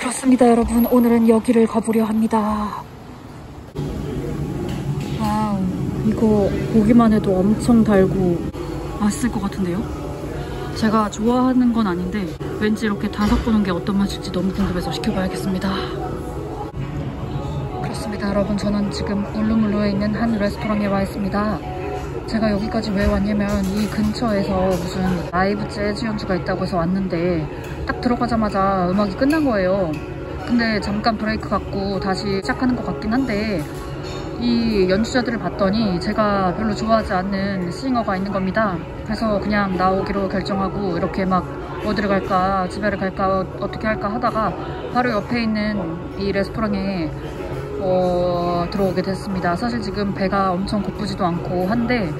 그렇습니다, 여러분. 오늘은 여기를 가보려 합니다. 와우, 이거 보기만 해도 엄청 달고 맛있을 것 같은데요? 제가 좋아하는 건 아닌데 왠지 이렇게 다 섞어놓은 게 어떤 맛일지 너무 궁금해서 시켜봐야겠습니다. 그렇습니다, 여러분. 저는 지금 울루물루에 있는 한 레스토랑에 와 있습니다. 제가 여기까지 왜 왔냐면 이 근처에서 무슨 라이브 재즈 연주가 있다고 해서 왔는데 딱 들어가자마자 음악이 끝난 거예요. 근데 잠깐 브레이크 갖고 다시 시작하는 것 같긴 한데 이 연주자들을 봤더니 제가 별로 좋아하지 않는 싱어가 있는 겁니다. 그래서 그냥 나오기로 결정하고 이렇게 막 어디를 갈까 집에를 갈까 어떻게 할까 하다가 바로 옆에 있는 이 레스토랑에 들어오게 됐습니다. 사실 지금 배가 엄청 고프지도 않고 한데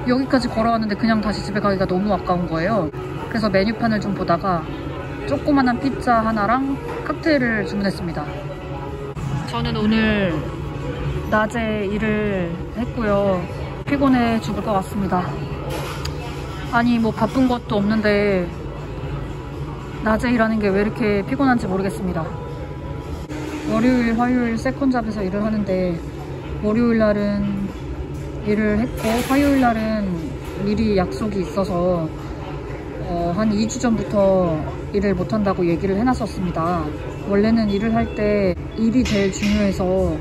여기까지 걸어왔는데 그냥 다시 집에 가기가 너무 아까운 거예요. 그래서 메뉴판을 좀 보다가 조그만한 피자 하나랑 칵테일을 주문했습니다. 저는 오늘 낮에 일을 했고요. 피곤해 죽을 것 같습니다. 아니 뭐 바쁜 것도 없는데 낮에 일하는 게 왜 이렇게 피곤한지 모르겠습니다. 월요일, 화요일 세컨잡에서 일을 하는데 월요일 날은 일을 했고 화요일 날은 미리 약속이 있어서 한 2주 전부터 일을 못한다고 얘기를 해놨었습니다. 원래는 일을 할 때 일이 제일 중요해서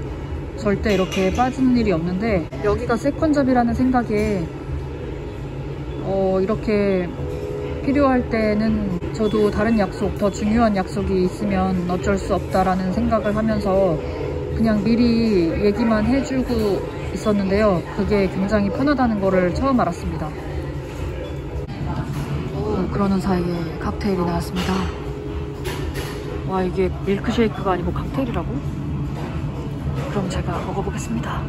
절대 이렇게 빠지는 일이 없는데 여기가 세컨잡이라는 생각에 이렇게 필요할 때는 저도 다른 약속, 더 중요한 약속이 있으면 어쩔 수 없다라는 생각을 하면서 그냥 미리 얘기만 해주고 있었는데요. 그게 굉장히 편하다는 거를 처음 알았습니다. 그러는 사이에 칵테일이 나왔습니다. 와, 이게 밀크쉐이크가 아니고 칵테일이라고? 그럼 제가 먹어보겠습니다.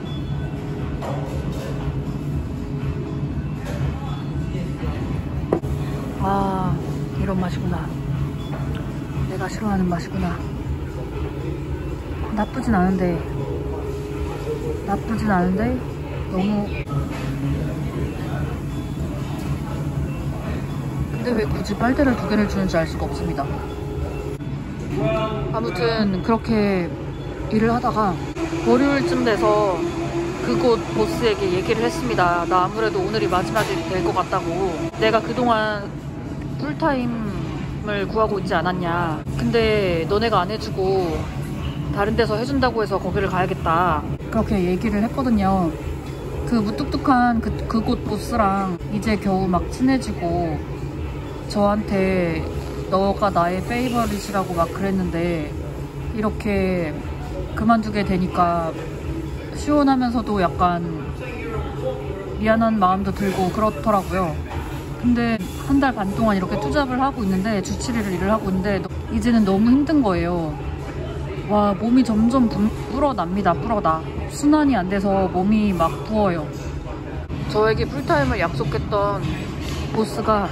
아, 이런 맛이구나. 내가 싫어하는 맛이구나. 나쁘진 않은데 너무 근데 왜 굳이 빨대를 2개를 주는지 알 수가 없습니다. 아무튼 그렇게 일을 하다가 월요일쯤 돼서 그곳 보스에게 얘기를 했습니다. 나 아무래도 오늘이 마지막이 될 것 같다고. 내가 그동안 풀타임을 구하고 있지 않았냐. 근데 너네가 안 해주고 다른 데서 해준다고 해서 거기를 가야겠다. 그렇게 얘기를 했거든요. 그 무뚝뚝한 그곳 보스랑 이제 겨우 막 친해지고 저한테 너가 나의 페이버릿이라고 막 그랬는데 이렇게 그만두게 되니까 시원하면서도 약간 미안한 마음도 들고 그렇더라고요. 근데 한 달 반 동안 이렇게 투잡을 하고 있는데 주 7일 일을 하고 있는데 이제는 너무 힘든 거예요. 와, 몸이 점점 불어납니다. 불어나. 순환이 안 돼서 몸이 막 부어요. 저에게 풀타임을 약속했던 보스가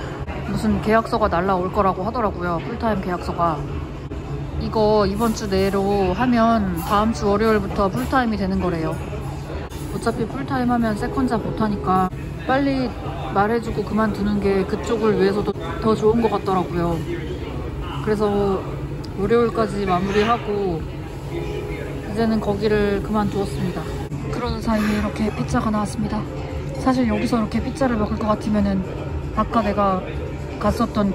무슨 계약서가 날라올 거라고 하더라고요. 풀타임 계약서가. 이거 이번 주 내로 하면 다음 주 월요일부터 풀타임이 되는 거래요. 어차피 풀타임 하면 세컨잡 못하니까 빨리 말해주고 그만두는 게 그쪽을 위해서도 더 좋은 것 같더라고요. 그래서 월요일까지 마무리하고 이제는 거기를 그만두었습니다. 그러는 사이에 이렇게 피자가 나왔습니다. 사실 여기서 이렇게 피자를 먹을 것 같으면은 아까 내가 갔었던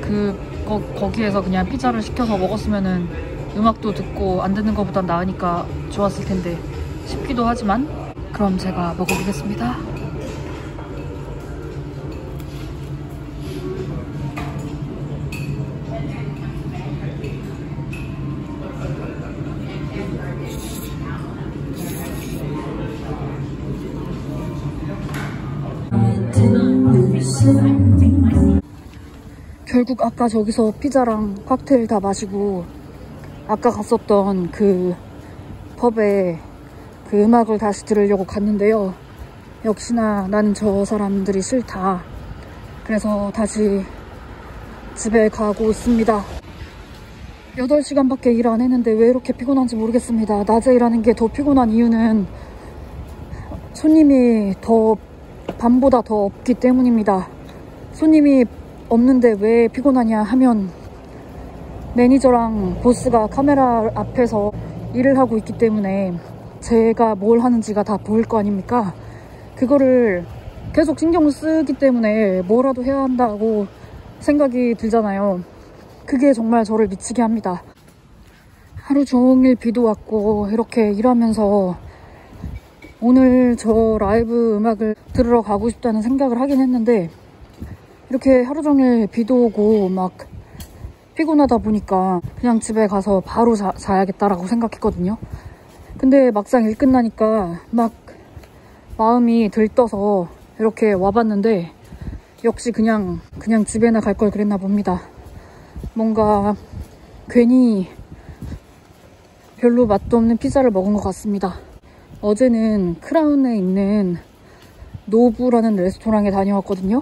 거기에서 그냥 피자를 시켜서 먹었으면은 음악도 듣고 안 듣는 것보단 나으니까 좋았을 텐데 싶기도 하지만 그럼 제가 먹어보겠습니다. 결국 아까 저기서 피자랑 칵테일 다 마시고 아까 갔었던 그 펍에 그 음악을 다시 들으려고 갔는데요. 역시나 나는 저 사람들이 싫다. 그래서 다시 집에 가고 있습니다. 8시간밖에 일 안 했는데 왜 이렇게 피곤한지 모르겠습니다. 낮에 일하는 게 더 피곤한 이유는 손님이 밤보다 더 없기 때문입니다. 손님이 없는데 왜 피곤하냐 하면 매니저랑 보스가 카메라 앞에서 일을 하고 있기 때문에 제가 뭘 하는지가 다 보일 거 아닙니까? 그거를 계속 신경을 쓰기 때문에 뭐라도 해야 한다고 생각이 들잖아요. 그게 정말 저를 미치게 합니다. 하루 종일 비도 왔고 이렇게 일하면서 오늘 저 라이브 음악을 들으러 가고 싶다는 생각을 하긴 했는데 이렇게 하루 종일 비도 오고 막 피곤하다 보니까 그냥 집에 가서 바로 자야겠다라고 생각했거든요. 근데 막상 일 끝나니까 막 마음이 들떠서 이렇게 와봤는데 역시 그냥 집에나 갈 걸 그랬나 봅니다. 뭔가 괜히 별로 맛도 없는 피자를 먹은 것 같습니다. 어제는 크라운에 있는 노부라는 레스토랑에 다녀왔거든요.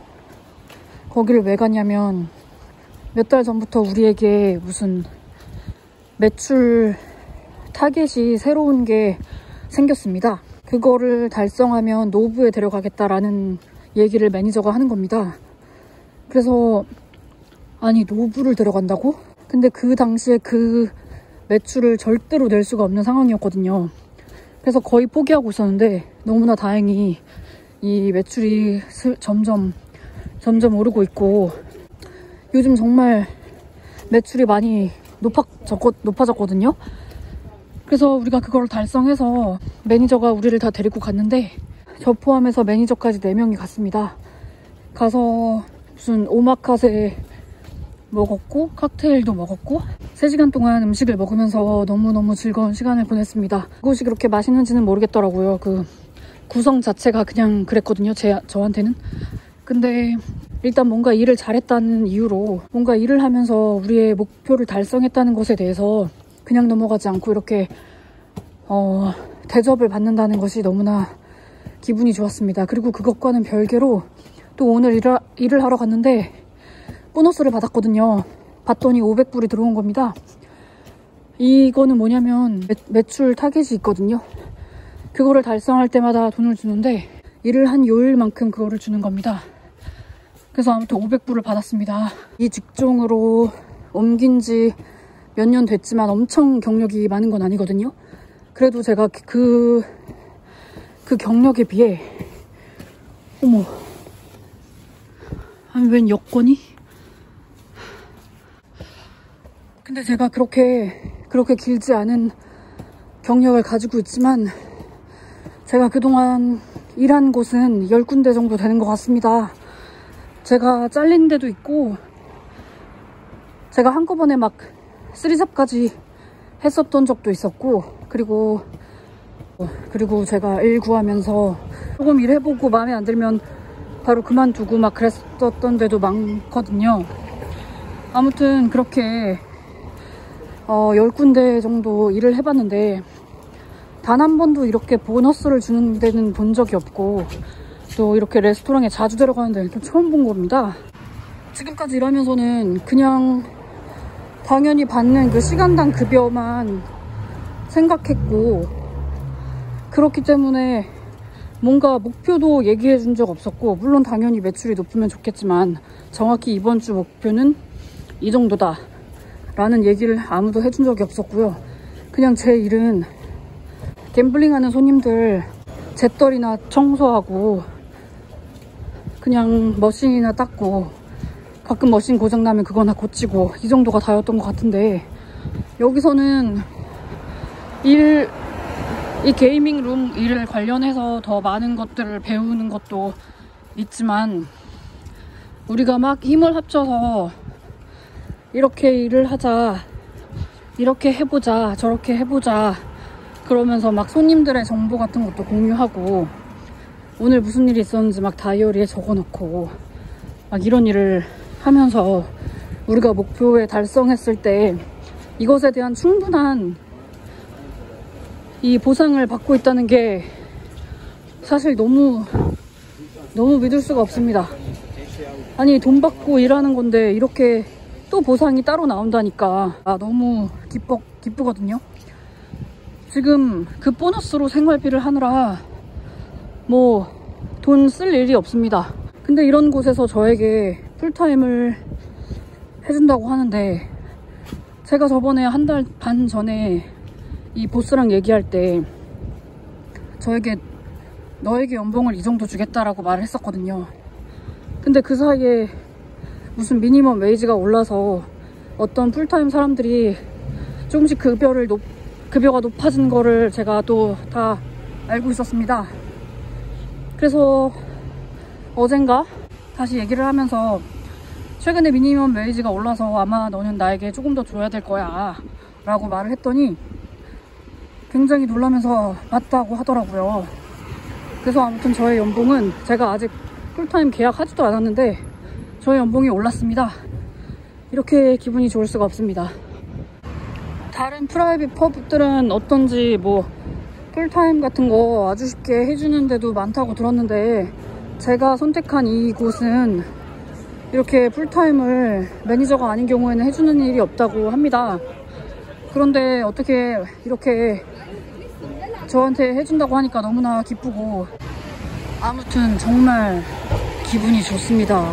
거기를 왜 갔냐면 몇 달 전부터 우리에게 무슨 매출 타겟이 새로운 게 생겼습니다. 그거를 달성하면 노부에 데려가겠다라는 얘기를 매니저가 하는 겁니다. 그래서 아니 노부를 데려간다고? 근데 그 당시에 그 매출을 절대로 낼 수가 없는 상황이었거든요. 그래서 거의 포기하고 있었는데 너무나 다행히 이 매출이 점점 오르고 있고 요즘 정말 매출이 많이 높아졌거든요. 그래서 우리가 그걸 달성해서 매니저가 우리를 다 데리고 갔는데 저 포함해서 매니저까지 4명이 갔습니다. 가서 무슨 오마카세 먹었고 칵테일도 먹었고 3시간 동안 음식을 먹으면서 너무너무 즐거운 시간을 보냈습니다. 그곳이 그렇게 맛있는지는 모르겠더라고요. 그 구성 자체가 그냥 그랬거든요. 저한테는. 근데 일단 뭔가 일을 잘했다는 이유로 뭔가 일을 하면서 우리의 목표를 달성했다는 것에 대해서 그냥 넘어가지 않고 이렇게 대접을 받는다는 것이 너무나 기분이 좋았습니다. 그리고 그것과는 별개로 또 오늘 일을 하러 갔는데 보너스를 받았거든요. 봤더니 500불이 들어온 겁니다. 이거는 뭐냐면 매출 타겟이 있거든요. 그거를 달성할 때마다 돈을 주는데 일을 한 요일만큼 그거를 주는 겁니다. 그래서 아무튼 500불을 받았습니다. 이 직종으로 옮긴 지 몇 년 됐지만 엄청 경력이 많은 건 아니거든요. 그래도 제가 그 경력에 비해 어머 아니 웬 여권이? 근데 제가 그렇게 길지 않은 경력을 가지고 있지만 제가 그동안 일한 곳은 10군데 정도 되는 것 같습니다. 제가 잘린 데도 있고 제가 한꺼번에 막 3잡까지 했었던 적도 있었고 그리고 제가 일 구하면서 조금 일해보고 마음에 안 들면 바로 그만두고 막 그랬었던 데도 많거든요. 아무튼 그렇게 10군데 정도 일을 해봤는데 단 한 번도 이렇게 보너스를 주는 데는 본 적이 없고 또 이렇게 레스토랑에 자주 들어가는 데는 처음 본 겁니다. 지금까지 일하면서는 그냥 당연히 받는 그 시간당 급여만 생각했고 그렇기 때문에 뭔가 목표도 얘기해 준 적 없었고 물론 당연히 매출이 높으면 좋겠지만 정확히 이번 주 목표는 이 정도다 라는 얘기를 아무도 해준 적이 없었고요. 그냥 제 일은 갬블링하는 손님들 잿더리나 청소하고 그냥 머신이나 닦고 가끔 머신 고장나면 그거나 고치고 이 정도가 다였던 것 같은데 여기서는 이 게이밍 룸 일을 관련해서 더 많은 것들을 배우는 것도 있지만 우리가 막 힘을 합쳐서 이렇게 일을 하자, 이렇게 해보자, 저렇게 해보자 그러면서 막 손님들의 정보 같은 것도 공유하고 오늘 무슨 일이 있었는지 막 다이어리에 적어놓고 막 이런 일을 하면서 우리가 목표에 달성했을 때 이것에 대한 충분한 이 보상을 받고 있다는 게 사실 너무 믿을 수가 없습니다. 아니 돈 받고 일하는 건데 이렇게 또 보상이 따로 나온다니까 너무 기쁘거든요. 지금 그 보너스로 생활비를 하느라 뭐 돈 쓸 일이 없습니다. 근데 이런 곳에서 저에게 풀타임을 해준다고 하는데 제가 저번에 한 달 반 전에 이 보스랑 얘기할 때 너에게 연봉을 이 정도 주겠다라고 말을 했었거든요. 근데 그 사이에 무슨 미니멈 웨이지가 올라서 어떤 풀타임 사람들이 조금씩 급여가 높아진 거를 제가 또 다 알고 있었습니다. 그래서 어젠가 다시 얘기를 하면서 최근에 미니멈 웨이지가 올라서 아마 너는 나에게 조금 더 줘야 될 거야 라고 말을 했더니 굉장히 놀라면서 맞다고 하더라고요. 그래서 아무튼 저의 연봉은, 제가 아직 풀타임 계약하지도 않았는데 저의 연봉이 올랐습니다. 이렇게 기분이 좋을 수가 없습니다. 다른 프라이빗 펍들은 어떤지 뭐 풀타임 같은 거 아주 쉽게 해주는 데도 많다고 들었는데, 제가 선택한 이곳은 이렇게 풀타임을 매니저가 아닌 경우에는 해주는 일이 없다고 합니다. 그런데 어떻게 이렇게 저한테 해준다고 하니까 너무나 기쁘고, 아무튼 정말 기분이 좋습니다.